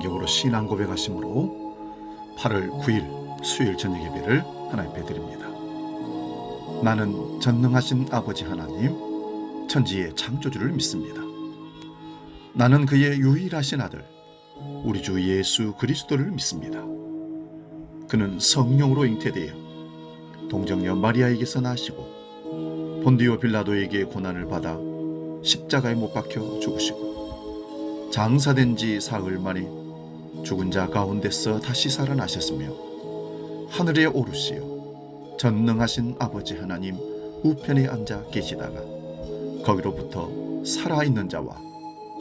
간격으로 신앙 고백하심으로 8월 9일 수요일 저녁 예배를 하나님께 드립니다. 나는 전능하신 아버지 하나님, 천지의 창조주를 믿습니다. 나는 그의 유일하신 아들, 우리 주 예수 그리스도를 믿습니다. 그는 성령으로 잉태되어 동정녀 마리아에게서 나시고 본디오 빌라도에게 고난을 받아 십자가에 못 박혀 죽으시고 장사된 지 사흘 만에 죽은 자 가운데서 다시 살아나셨으며 하늘에 오르시어 전능하신 아버지 하나님 우편에 앉아 계시다가 거기로부터 살아있는 자와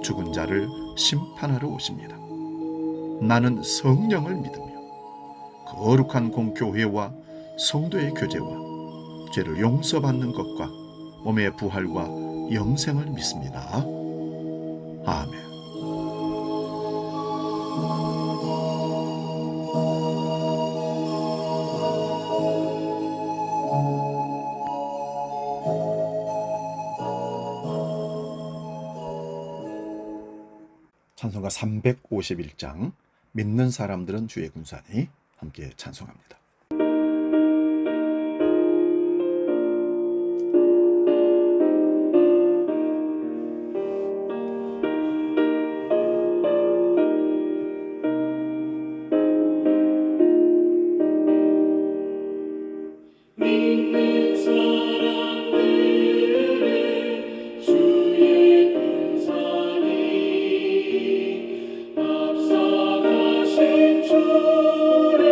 죽은 자를 심판하러 오십니다. 나는 성령을 믿으며 거룩한 공교회와 성도의 교제와 죄를 용서받는 것과 몸의 부활과 영생을 믿습니다. 아멘. 찬송가 351장 믿는 사람들은 주의 군사니 함께 찬송합니다. 믿는 사람들은 주의 군사니 앞서가신 주를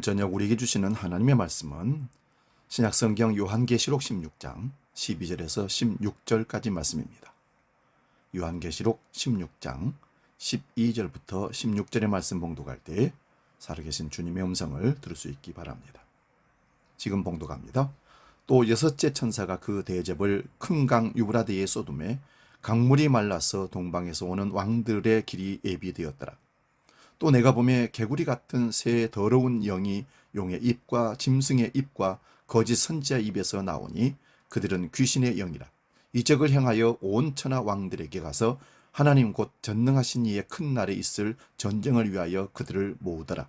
저녁 우리에게 주시는 하나님의 말씀은 신약성경 요한계시록 16장 12절에서 16절까지 말씀입니다. 요한계시록 16장 12절부터 16절의 말씀 봉독할 때 살아계신 주님의 음성을 들을 수 있기 바랍니다. 지금 봉독합니다. 또 여섯째 천사가 그 대접을 큰 강 유브라데에 쏟음에 강물이 말라서 동방에서 오는 왕들의 길이 예비되었더라. 또 내가 보매 개구리 같은 새 더러운 영이 용의 입과 짐승의 입과 거짓 선지자의 입에서 나오니 그들은 귀신의 영이라. 이적을 행하여 온 천하 왕들에게 가서 하나님 곧 전능하신 이의 큰 날에 있을 전쟁을 위하여 그들을 모으더라.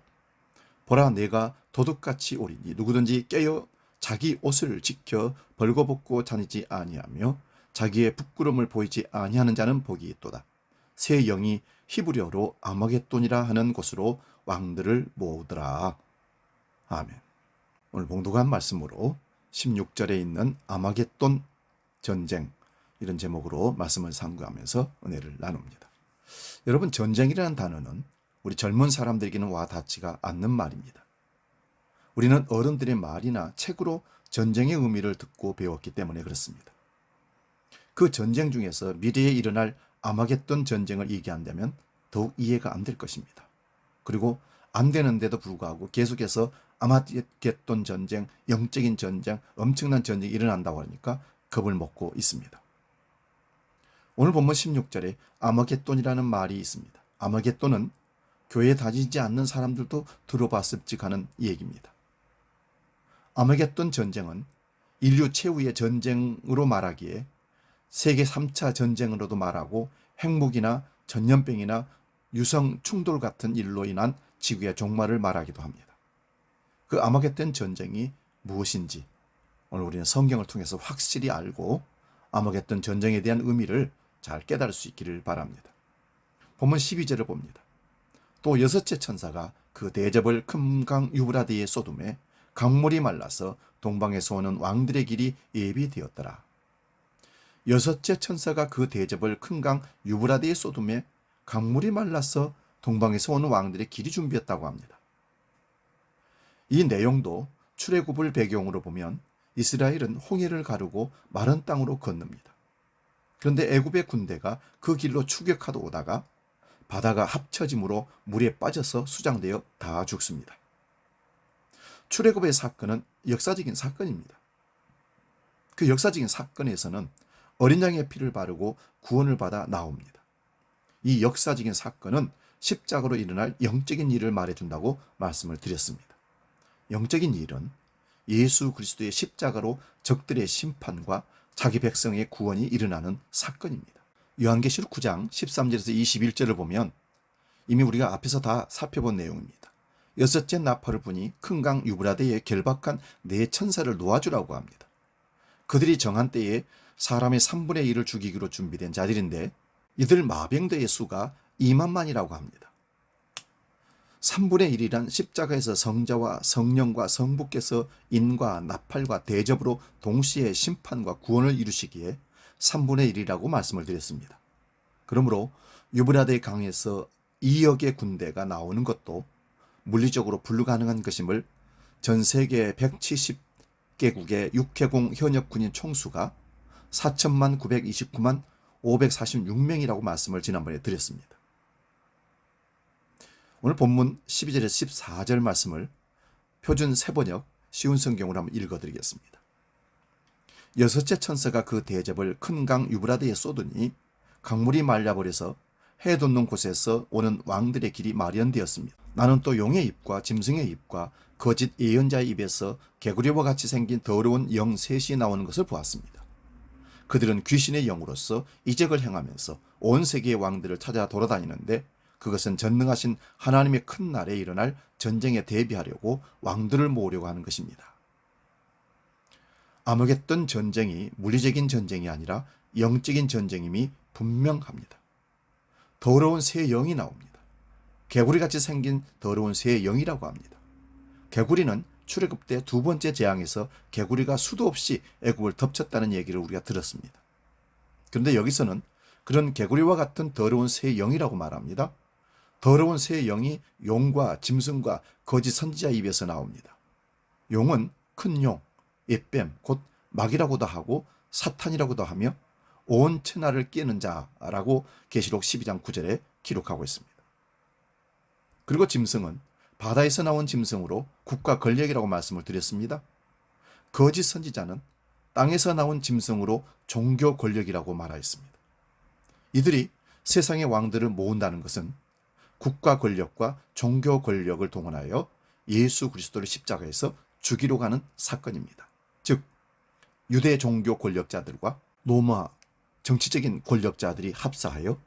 보라, 내가 도둑같이 오리니 누구든지 깨어 자기 옷을 지켜 벌거벗고 다니지 아니하며 자기의 부끄러움을 보이지 아니하는 자는 복이 있도다. 새 영이 히브리어로 아마겟돈이라 하는 곳으로 왕들을 모으더라. 아멘. 오늘 봉독한 말씀으로 16절에 있는 아마겟돈 전쟁, 이런 제목으로 말씀을 상고하면서 은혜를 나눕니다. 여러분, 전쟁이라는 단어는 우리 젊은 사람들에게는 와 닿지가 않는 말입니다. 우리는 어른들의 말이나 책으로 전쟁의 의미를 듣고 배웠기 때문에 그렇습니다. 그 전쟁 중에서 미래에 일어날 아마겟돈 전쟁을 얘기한다면 더욱 이해가 안 될 것입니다. 그리고 안 되는데도 불구하고 계속해서 아마겟돈 전쟁, 영적인 전쟁, 엄청난 전쟁이 일어난다고 하니까 겁을 먹고 있습니다. 오늘 본문 16절에 아마겟돈이라는 말이 있습니다. 아마겟돈은 교회에 다니지 않는 사람들도 들어봤을지 하는 얘기입니다. 아마겟돈 전쟁은 인류 최후의 전쟁으로 말하기에 세계 3차 전쟁으로도 말하고 핵무기나 전염병이나 유성 충돌 같은 일로 인한 지구의 종말을 말하기도 합니다. 그 아마겟돈 전쟁이 무엇인지 오늘 우리는 성경을 통해서 확실히 알고 아마겟돈 전쟁에 대한 의미를 잘 깨달을 수 있기를 바랍니다. 본문 12절을 봅니다. 또 여섯째 천사가 그 대접을 큰 강 유브라데에 쏟음에 강물이 말라서 동방에서 오는 왕들의 길이 예비되었더라. 여섯째 천사가 그 대접을 큰 강 유브라데에 쏟음에 강물이 말라서 동방에서 오는 왕들의 길이 준비했다고 합니다. 이 내용도 출애굽을 배경으로 보면 이스라엘은 홍해를 가르고 마른 땅으로 건넙니다. 그런데 애굽의 군대가 그 길로 추격하러 오다가 바다가 합쳐짐으로 물에 빠져서 수장되어 다 죽습니다. 출애굽의 사건은 역사적인 사건입니다. 그 역사적인 사건에서는 어린 양의 피를 바르고 구원을 받아 나옵니다. 이 역사적인 사건은 십자가로 일어날 영적인 일을 말해준다고 말씀을 드렸습니다. 영적인 일은 예수 그리스도의 십자가로 적들의 심판과 자기 백성의 구원이 일어나는 사건입니다. 요한계시록 9장 13절에서 21절을 보면 이미 우리가 앞에서 다 살펴본 내용입니다. 여섯째 나팔을 부니 큰 강 유브라데에 결박한 네 천사를 놓아주라고 합니다. 그들이 정한 때에 사람의 3분의 1을 죽이기로 준비된 자들인데 이들 마병대의 수가 2만만이라고 합니다. 3분의 1이란 십자가에서 성자와 성령과 성부께서 인과 나팔과 대접으로 동시에 심판과 구원을 이루시기에 3분의 1이라고 말씀을 드렸습니다. 그러므로 유브라데 강에서 2억의 군대가 나오는 것도 물리적으로 불가능한 것임을 전 세계 170개국의 육해공 현역 군인 총수가 4천만 929만 546명이라고 말씀을 지난번에 드렸습니다. 오늘 본문 12절에서 14절 말씀을 표준 세번역 쉬운 성경으로 한번 읽어드리겠습니다. 여섯째 천사가 그 대접을 큰 강 유브라데에 쏟으니 강물이 말려버려서 해 돋는 곳에서 오는 왕들의 길이 마련되었습니다. 나는 또 용의 입과 짐승의 입과 거짓 예언자의 입에서 개구리와 같이 생긴 더러운 영 셋이 나오는 것을 보았습니다. 그들은 귀신의 영으로서 이적을 행하면서 온 세계의 왕들을 찾아 돌아다니는데 그것은 전능하신 하나님의 큰 날에 일어날 전쟁에 대비하려고 왕들을 모으려고 하는 것입니다. 아마겟돈 전쟁이 물리적인 전쟁이 아니라 영적인 전쟁임이 분명합니다. 더러운 새 영이 나옵니다. 개구리같이 생긴 더러운 새 영이라고 합니다. 개구리는 출애굽 때 두 번째 재앙에서 개구리가 수도 없이 애굽을 덮쳤다는 얘기를 우리가 들었습니다. 그런데 여기서는 그런 개구리와 같은 더러운 새 영이라고 말합니다. 더러운 새 영이 용과 짐승과 거짓 선지자 입에서 나옵니다. 용은 큰 용, 옅뱀, 곧 마귀라고도 하고 사탄이라고도 하며 온 천하를 깨는 자라고 계시록 12장 9절에 기록하고 있습니다. 그리고 짐승은 바다에서 나온 짐승으로 국가 권력이라고 말씀을 드렸습니다. 거짓 선지자는 땅에서 나온 짐승으로 종교 권력이라고 말하였습니다. 이들이 세상의 왕들을 모은다는 것은 국가 권력과 종교 권력을 동원하여 예수 그리스도를 십자가에서 죽이러 가는 사건입니다. 즉 유대 종교 권력자들과 로마 정치적인 권력자들이 합사하여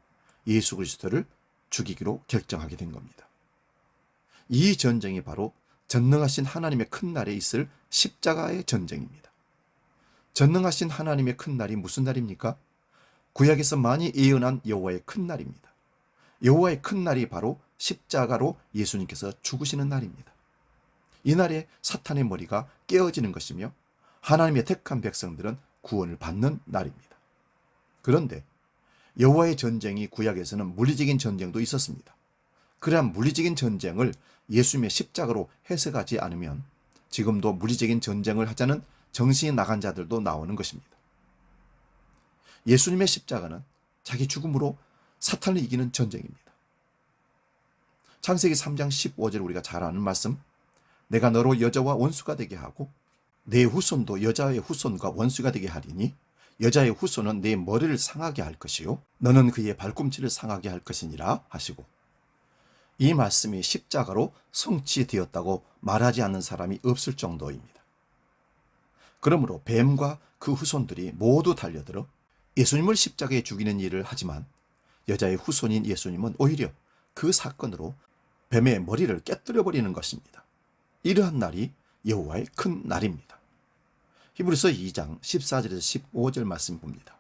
예수 그리스도를 죽이기로 결정하게 된 겁니다. 이 전쟁이 바로 전능하신 하나님의 큰 날에 있을 십자가의 전쟁입니다. 전능하신 하나님의 큰 날이 무슨 날입니까? 구약에서 많이 예언한 여호와의 큰 날입니다. 여호와의 큰 날이 바로 십자가로 예수님께서 죽으시는 날입니다. 이 날에 사탄의 머리가 깨어지는 것이며 하나님의 택한 백성들은 구원을 받는 날입니다. 그런데 여호와의 전쟁이 구약에서는 물리적인 전쟁도 있었습니다. 그러한 물리적인 전쟁을 예수님의 십자가로 해석하지 않으면 지금도 물리적인 전쟁을 하자는 정신이 나간 자들도 나오는 것입니다. 예수님의 십자가는 자기 죽음으로 사탄을 이기는 전쟁입니다. 창세기 3장 15절 우리가 잘 아는 말씀, 내가 너로 여자와 원수가 되게 하고 내 후손도 여자의 후손과 원수가 되게 하리니 여자의 후손은 내 머리를 상하게 할 것이요 너는 그의 발꿈치를 상하게 할 것이니라 하시고, 이 말씀이 십자가로 성취되었다고 말하지 않는 사람이 없을 정도입니다. 그러므로 뱀과 그 후손들이 모두 달려들어 예수님을 십자가에 죽이는 일을 하지만 여자의 후손인 예수님은 오히려 그 사건으로 뱀의 머리를 깨뜨려 버리는 것입니다. 이러한 날이 여호와의 큰 날입니다. 히브리서 2장 14절에서 15절 말씀 봅니다.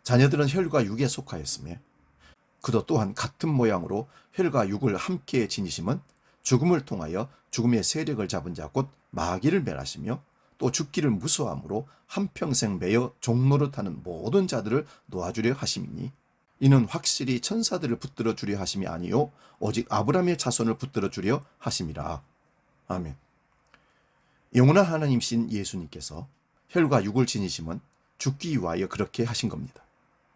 자녀들은 혈과 육에 속하였으며 그도 또한 같은 모양으로 혈과 육을 함께 지니심은 죽음을 통하여 죽음의 세력을 잡은 자 곧 마귀를 멸하시며 또 죽기를 무서워함으로 한평생 매여 종노릇하는 모든 자들을 놓아주려 하심이니 이는 확실히 천사들을 붙들어 주려 하심이 아니요 오직 아브라함의 자손을 붙들어 주려 하심이라. 아멘. 영원한 하나님이신 예수님께서 혈과 육을 지니심은 죽기 위하여 그렇게 하신 겁니다.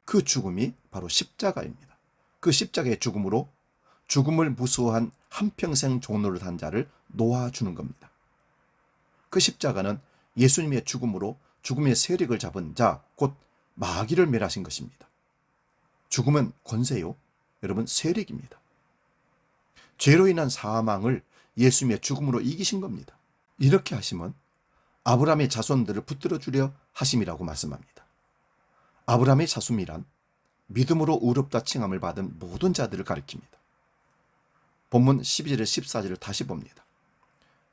그 죽음이 바로 십자가입니다. 그 십자가의 죽음으로 죽음을 무서워한 한평생 종노릇한 자를 놓아주는 겁니다. 그 십자가는 예수님의 죽음으로 죽음의 세력을 잡은 자, 곧 마귀를 멸하신 것입니다. 죽음은 권세요, 여러분 세력입니다. 죄로 인한 사망을 예수님의 죽음으로 이기신 겁니다. 이렇게 하시면 아브라함의 자손들을 붙들어 주려 하심이라고 말씀합니다. 아브라함의 자손이란 믿음으로 의롭다 칭함을 받은 모든 자들을 가리킵니다. 본문 12절 14절을 다시 봅니다.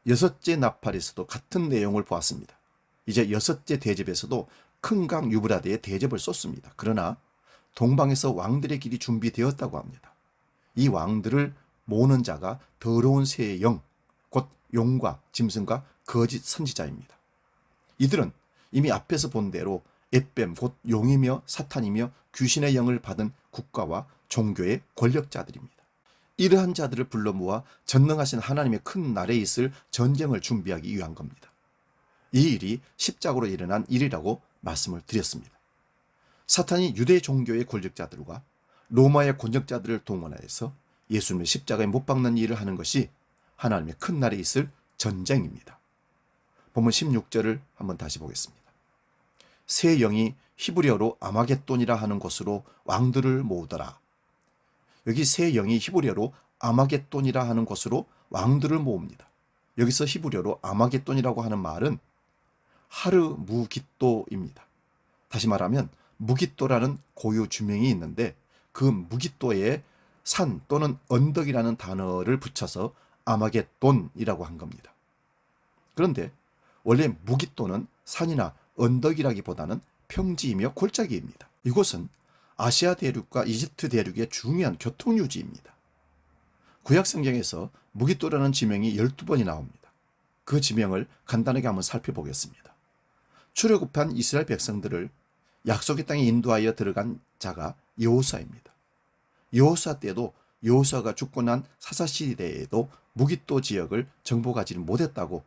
여섯째 나팔에서도 같은 내용을 보았습니다. 이제 여섯째 대접에서도 큰 강 유브라데에 대접을 쏟습니다. 그러나 동방에서 왕들의 길이 준비되었다고 합니다. 이 왕들을 모으는 자가 더러운 새의 영, 곧 용과 짐승과 거짓 선지자입니다. 이들은 이미 앞에서 본 대로 옅뱀 곧 용이며 사탄이며 귀신의 영을 받은 국가와 종교의 권력자들입니다. 이러한 자들을 불러 모아 전능하신 하나님의 큰 날에 있을 전쟁을 준비하기 위한 겁니다. 이 일이 십자가로 일어난 일이라고 말씀을 드렸습니다. 사탄이 유대 종교의 권력자들과 로마의 권력자들을 동원하여서 예수님의 십자가에 못 박는 일을 하는 것이 하나님의 큰 날에 있을 전쟁입니다. 본문 16절을 한번 다시 보겠습니다. 새 영이 히브리어로 아마겟돈이라 하는 곳으로 왕들을 모으더라. 여기 새 영이 히브리어로 아마겟돈이라 하는 곳으로 왕들을 모읍니다. 여기서 히브리어로 아마겟돈이라고 하는 말은 하르 무깃도입니다. 다시 말하면 무깃도라는 고유 주명이 있는데 그 무깃도에 산 또는 언덕이라는 단어를 붙여서 아마겟돈이라고 한 겁니다. 그런데 원래 무깃도는 산이나 언덕이라기보다는 평지이며 골짜기입니다. 이곳은 아시아 대륙과 이집트 대륙의 중요한 교통유지입니다. 구약 성경에서 무깃도라는 지명이 12번이 나옵니다. 그 지명을 간단하게 한번 살펴보겠습니다. 출애굽한 이스라엘 백성들을 약속의 땅에 인도하여 들어간 자가 여호수아입니다. 여호수아 때도 여호수아가 죽고 난 사사시대에도 무깃도 지역을 정복하지 못했다고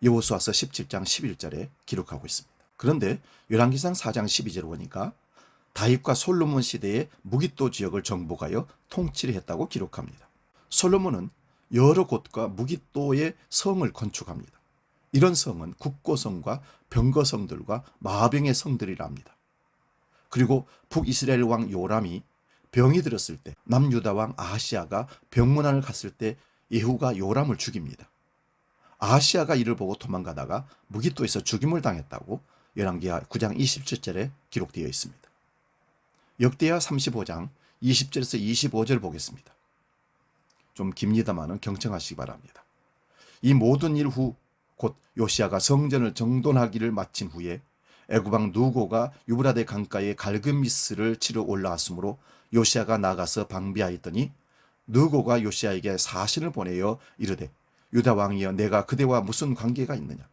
여호수아서 17장 11절에 기록하고 있습니다. 그런데 열왕기상 4장 12절을 보니까 다윗과 솔로몬 시대에 무깃도 지역을 정복하여 통치를 했다고 기록합니다. 솔로몬은 여러 곳과 무깃도의 성을 건축합니다. 이런 성은 국고성과 병거성들과 마병의 성들이랍니다. 그리고 북이스라엘 왕 요람이 병이 들었을 때 남유다 왕 아하시아가 병문안을 갔을 때 예후가 요람을 죽입니다. 아하시아가 이를 보고 도망가다가 무깃도에서 죽임을 당했다고 열왕기하 9장 27절에 기록되어 있습니다. 역대하 35장 20절에서 25절 보겠습니다. 좀 깁니다마는 경청하시기 바랍니다. 이 모든 일 후 곧 요시아가 성전을 정돈하기를 마친 후에 애굽왕 누고가 유브라데 강가에 갈그미스를 치러 올라왔으므로 요시아가 나가서 방비하였더니 누고가 요시아에게 사신을 보내어 이르되 유다 왕이여 내가 그대와 무슨 관계가 있느냐?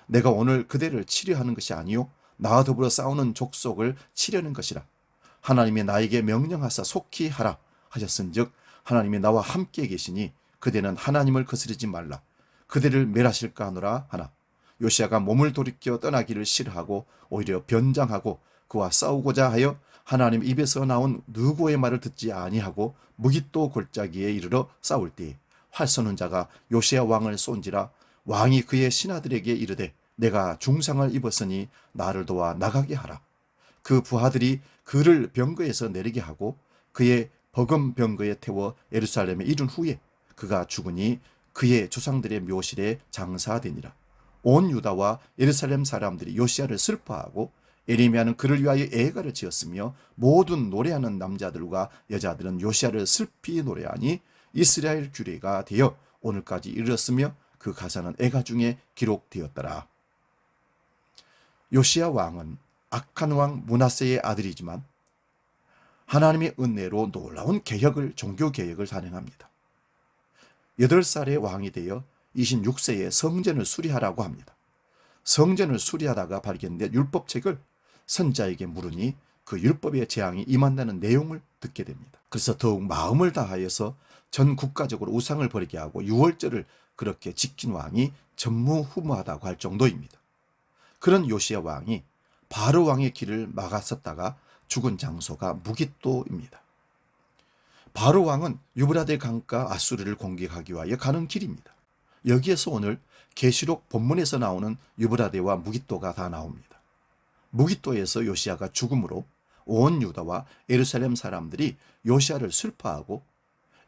내가 오늘 그대를 치려하는 것이 아니요 나와 더불어 싸우는 족속을 치려는 것이라. 하나님이 나에게 명령하사 속히 하라 하셨은즉 하나님이 나와 함께 계시니 그대는 하나님을 거스르지 말라. 그대를 멸하실까 하노라 하나. 요시아가 몸을 돌이켜 떠나기를 싫어하고 오히려 변장하고 그와 싸우고자 하여 하나님 입에서 나온 누구의 말을 듣지 아니하고 무깃도 골짜기에 이르러 싸울 때에 활 쏘는 자가 요시아 왕을 쏜지라. 왕이 그의 신하들에게 이르되 내가 중상을 입었으니 나를 도와 나가게 하라. 그 부하들이 그를 병거에서 내리게 하고 그의 버금 병거에 태워 예루살렘에 이른 후에 그가 죽으니 그의 조상들의 묘실에 장사되니라. 온 유다와 예루살렘 사람들이 요시아를 슬퍼하고 예레미야는 그를 위하여 애가를 지었으며 모든 노래하는 남자들과 여자들은 요시아를 슬피 노래하니 이스라엘 규례가 되어 오늘까지 이르렀으며 그 가사는 애가 중에 기록되었더라. 요시아 왕은 악한 왕 므낫세의 아들이지만 하나님의 은혜로 놀라운 종교 개혁을 단행합니다. 8살의 왕이 되어 26세에 성전을 수리하라고 합니다. 성전을 수리하다가 발견된 율법책을 선자에게 물으니 그 율법의 재앙이 임한다는 내용을 듣게 됩니다. 그래서 더욱 마음을 다하여서 전 국가적으로 우상을 버리게 하고 유월절을 그렇게 지킨 왕이 전무후무하다고 할 정도입니다. 그런 요시야 왕이 바로 왕의 길을 막았었다가 죽은 장소가 무깃도입니다. 바로 왕은 유브라데 강가 아수르를 공격하기 위하여 가는 길입니다. 여기에서 오늘 계시록 본문에서 나오는 유브라데와 무깃도가 다 나옵니다. 무깃도에서 요시아가 죽음으로 온 유다와 예루살렘 사람들이 요시아를 슬퍼하고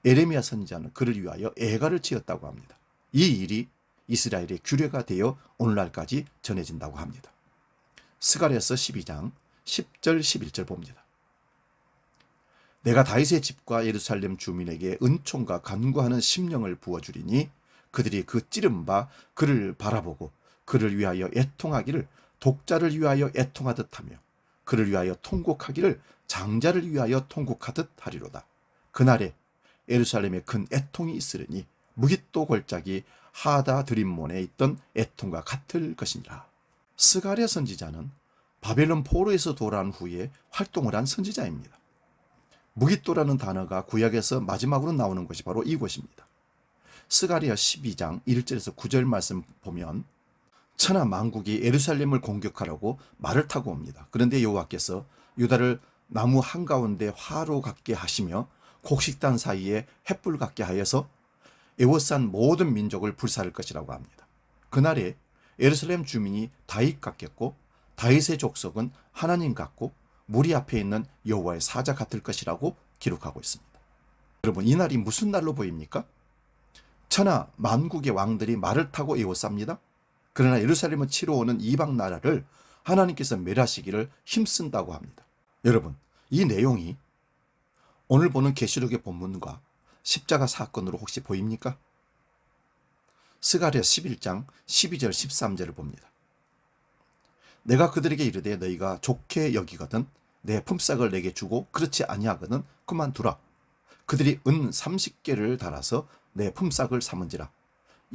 에레미야 선지자는 그를 위하여 애가를 지었다고 합니다. 이 일이 이스라엘의 규례가 되어 오늘날까지 전해진다고 합니다. 스가랴서 12장 10절 11절 봅니다. 내가 다윗의 집과 예루살렘 주민에게 은총과 간구하는 심령을 부어주리니 그들이 그 찌른 바 그를 바라보고 그를 위하여 애통하기를 독자를 위하여 애통하듯 하며 그를 위하여 통곡하기를 장자를 위하여 통곡하듯 하리로다. 그날에 예루살렘에 큰 애통이 있으리니 무깃도 골짜기 하다 드림몬에 있던 애통과 같을 것이니라. 스가랴 선지자는 바벨론 포로에서 돌아온 후에 활동을 한 선지자입니다. 무깃도라는 단어가 구약에서 마지막으로 나오는 것이 바로 이곳입니다. 스가랴 12장 1절에서 9절 말씀 보면 천하 만국이 예루살렘을 공격하려고 말을 타고 옵니다. 그런데 여호와께서 유다를 나무 한가운데 화로 같게 하시며 곡식단 사이에 횃불 같게 하여서 애워싼 모든 민족을 불사를 것이라고 합니다. 그날에 예루살렘 주민이 다윗 같겠고 다윗의 족속은 하나님 같고 무리 앞에 있는 여호와의 사자 같을 것이라고 기록하고 있습니다. 여러분, 이 날이 무슨 날로 보입니까? 천하 만국의 왕들이 말을 타고 에워쌉니다. 그러나 예루살렘을 치러 오는 이방 나라를 하나님께서 멸하시기를 힘쓴다고 합니다. 여러분, 이 내용이 오늘 보는 계시록의 본문과 십자가 사건으로 혹시 보입니까? 스가랴 11장 12절 13절을 봅니다. 내가 그들에게 이르되 너희가 좋게 여기거든 내 품삯을 내게 주고 그렇지 아니하거든 그만두라. 그들이 은 30개를 달아서 내 품삯을 삼은지라.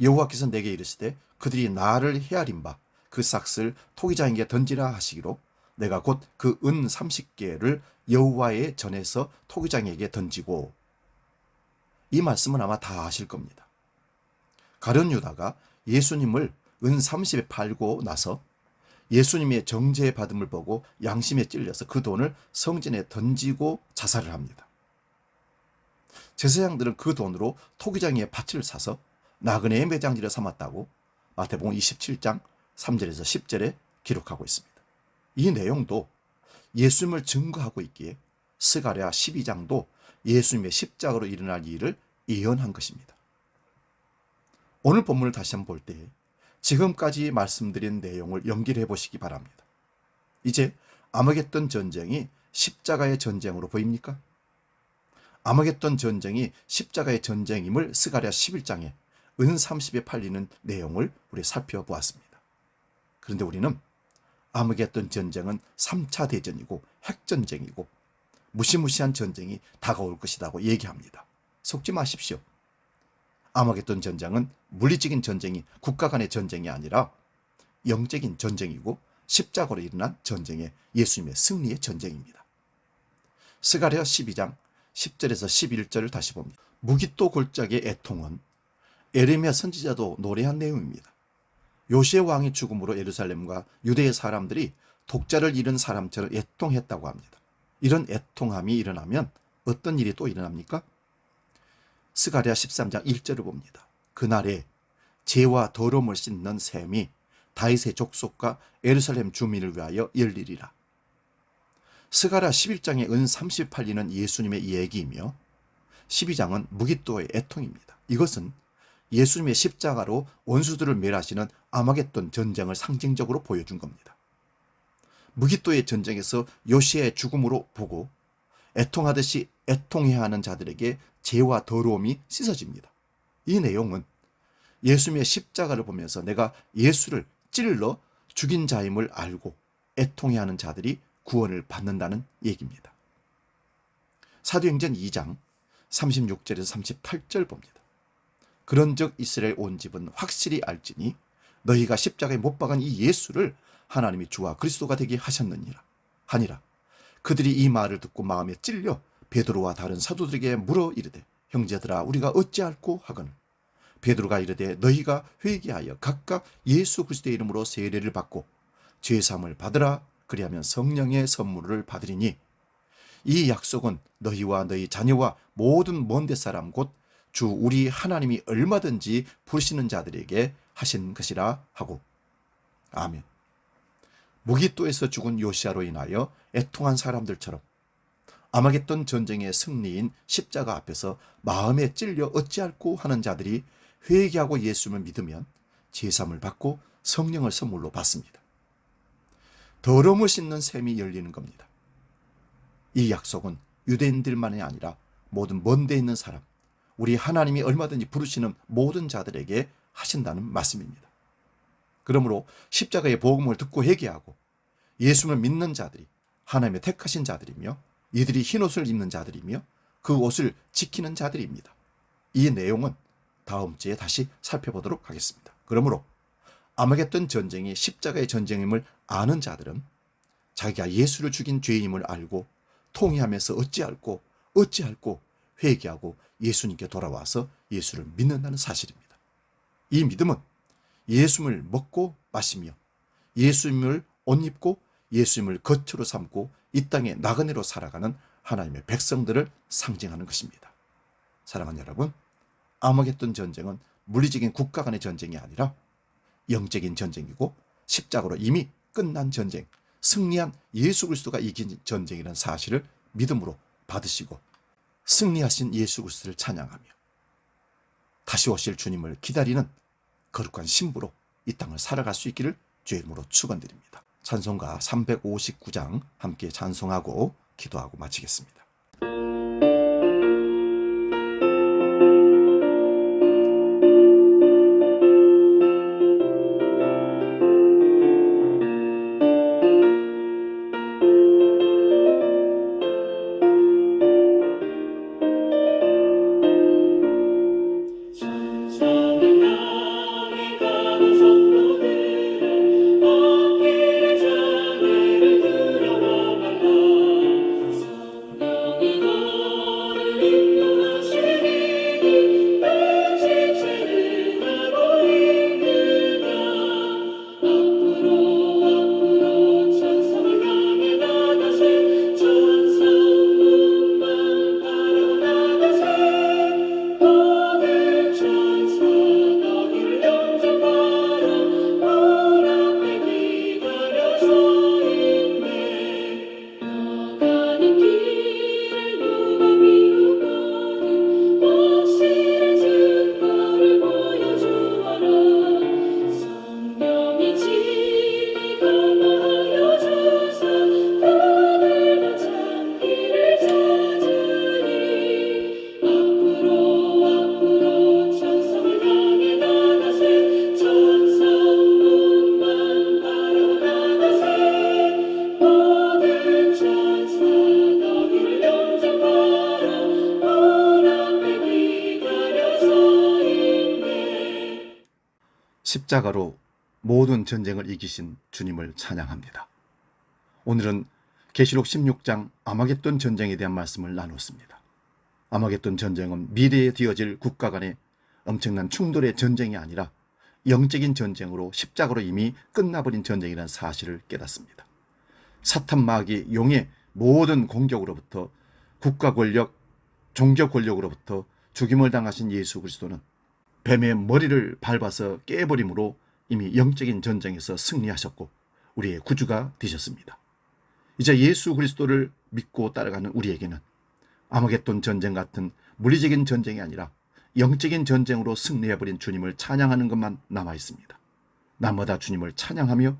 여호와께서 내게 이르시되 그들이 나를 헤아린 바 그 싹을 토기장에게 던지라 하시기로 내가 곧 그 은 30개를 여호와의 전에서 토기장에게 던지고 이 말씀은 아마 다 아실 겁니다. 가룟 유다가 예수님을 은 30에 팔고 나서 예수님의 정죄 받음을 보고 양심에 찔려서 그 돈을 성전에 던지고 자살을 합니다. 제사장들은 그 돈으로 토기장의 밭을 사서 나그네의 매장지를 삼았다고 마태복음 27장 3절에서 10절에 기록하고 있습니다. 이 내용도 예수님을 증거하고 있기에 스가랴 12장도 예수님의 십자가로 일어날 일을 예언한 것입니다. 오늘 본문을 다시 한번 볼 때 지금까지 말씀드린 내용을 연결해 보시기 바랍니다. 이제 아마겟돈 전쟁이 십자가의 전쟁으로 보입니까? 아마겟돈 전쟁이 십자가의 전쟁임을 스가랴 11장에 은 30에 팔리는 내용을 우리 살펴보았습니다. 그런데 우리는 아마겟돈 전쟁은 3차 대전이고 핵전쟁이고 무시무시한 전쟁이 다가올 것이라고 얘기합니다. 속지 마십시오. 아마겟돈 전쟁은 물리적인 전쟁이 국가 간의 전쟁이 아니라 영적인 전쟁이고 십자가로 일어난 전쟁의 예수님의 승리의 전쟁입니다. 스가랴 12장 10절에서 11절을 다시 봅니다. 무기또 골짜기의 애통은 에레미야 선지자도 노래한 내용입니다. 요시야 왕의 죽음으로 예루살렘과 유대의 사람들이 독자를 잃은 사람처럼 애통했다고 합니다. 이런 애통함이 일어나면 어떤 일이 또 일어납니까? 스가랴 13장 1절을 봅니다. 그날에 죄와 더러움을 씻는 샘이 다윗의 족속과 예루살렘 주민을 위하여 열리리라. 스가랴 11장에 은 30 팔리는 예수님의 이야기이며 12장은 무기또의 애통입니다. 이것은 예수님의 십자가로 원수들을 멸하시는 아마겟돈 전쟁을 상징적으로 보여준 겁니다. 무기또의 전쟁에서 요시야의 죽음으로 보고 애통하듯이 애통해야 하는 자들에게 죄와 더러움이 씻어집니다. 이 내용은 예수님의 십자가를 보면서 내가 예수를 찔러 죽인 자임을 알고 애통해야 하는 자들이 구원을 받는다는 얘기입니다. 사도행전 2장 36절에서 38절 봅니다. 그런즉 이스라엘 온 집은 확실히 알지니 너희가 십자가에 못 박은 이 예수를 하나님이 주와 그리스도가 되게 하셨느니라 하니라. 그들이 이 말을 듣고 마음에 찔려 베드로와 다른 사도들에게 물어 이르되 형제들아 우리가 어찌할꼬 하거늘 베드로가 이르되 너희가 회개하여 각각 예수 그리스도의 이름으로 세례를 받고 죄사함을 받으라. 그리하면 성령의 선물을 받으리니 이 약속은 너희와 너희 자녀와 모든 먼데 사람 곧 주 우리 하나님이 얼마든지 부르시는 자들에게 하신 것이라 하고. 아멘. 무기또에서 죽은 요시야로 인하여 애통한 사람들처럼 아마겟돈 전쟁의 승리인 십자가 앞에서 마음에 찔려 어찌할꼬 하는 자들이 회개하고 예수를 믿으면 제사함을 받고 성령을 선물로 받습니다. 더러움을 씻는 샘이 열리는 겁니다. 이 약속은 유대인들만이 아니라 모든 먼데 있는 사람, 우리 하나님이 얼마든지 부르시는 모든 자들에게 하신다는 말씀입니다. 그러므로 십자가의 복음을 듣고 회개하고 예수를 믿는 자들이 하나님의 택하신 자들이며 이들이 흰옷을 입는 자들이며 그 옷을 지키는 자들입니다. 이 내용은 다음 주에 다시 살펴보도록 하겠습니다. 그러므로 아마겟돈 전쟁이 십자가의 전쟁임을 아는 자들은 자기가 예수를 죽인 죄임을 알고 통회하면서 어찌할꼬 회개하고 예수님께 돌아와서 예수를 믿는다는 사실입니다. 이 믿음은 예수님을 먹고 마시며 예수님을 옷 입고 예수님을 거처로 삼고 이 땅에 나그네로 살아가는 하나님의 백성들을 상징하는 것입니다. 사랑하는 여러분, 아마겟돈 전쟁은 물리적인 국가 간의 전쟁이 아니라 영적인 전쟁이고 십자가로 이미 끝난 전쟁, 승리한 예수 그리스도가 이긴 전쟁이라는 사실을 믿음으로 받으시고 승리하신 예수 그리스도를 찬양하며 다시 오실 주님을 기다리는 거룩한 신부로 이 땅을 살아갈 수 있기를 주의 이름으로 축원드립니다. 찬송가 359장 함께 찬송하고 기도하고 마치겠습니다. 천상을 향해 가는 성도들아 어깨에 장애를 들여나간다. 성령 십자가로 모든 전쟁을 이기신 주님을 찬양합니다. 오늘은 계시록 16장 아마겟돈 전쟁에 대한 말씀을 나눴습니다. 아마겟돈 전쟁은 미래에 되어질 국가 간의 엄청난 충돌의 전쟁이 아니라 영적인 전쟁으로 십자가로 이미 끝나버린 전쟁이라는 사실을 깨닫습니다. 사탄 마귀 용의 모든 공격으로부터 국가 권력, 종교 권력으로부터 죽임을 당하신 예수 그리스도는 뱀의 머리를 밟아서 깨버림으로 이미 영적인 전쟁에서 승리하셨고 우리의 구주가 되셨습니다. 이제 예수 그리스도를 믿고 따라가는 우리에게는 아마겟돈 전쟁 같은 물리적인 전쟁이 아니라 영적인 전쟁으로 승리해버린 주님을 찬양하는 것만 남아 있습니다. 날마다 주님을 찬양하며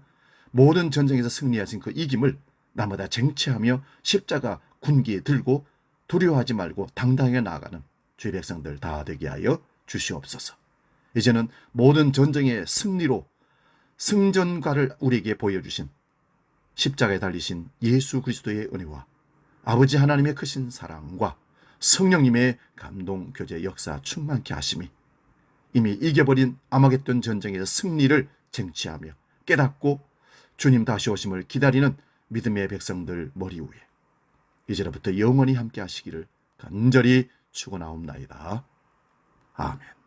모든 전쟁에서 승리하신 그 이김을 날마다 쟁취하며 십자가 군기에 들고 두려워하지 말고 당당하게 나아가는 주의 백성들 다 되게 하여 주시옵소서. 이제는 모든 전쟁의 승리로 승전가를 우리에게 보여주신 십자가에 달리신 예수 그리스도의 은혜와 아버지 하나님의 크신 사랑과 성령님의 감동, 교제, 역사 충만케 하심이 이미 이겨버린 아마겟돈 전쟁에서 승리를 쟁취하며 깨닫고 주님 다시 오심을 기다리는 믿음의 백성들 머리 위에 이제로부터 영원히 함께 하시기를 간절히 축원하옵나이다. 아멘.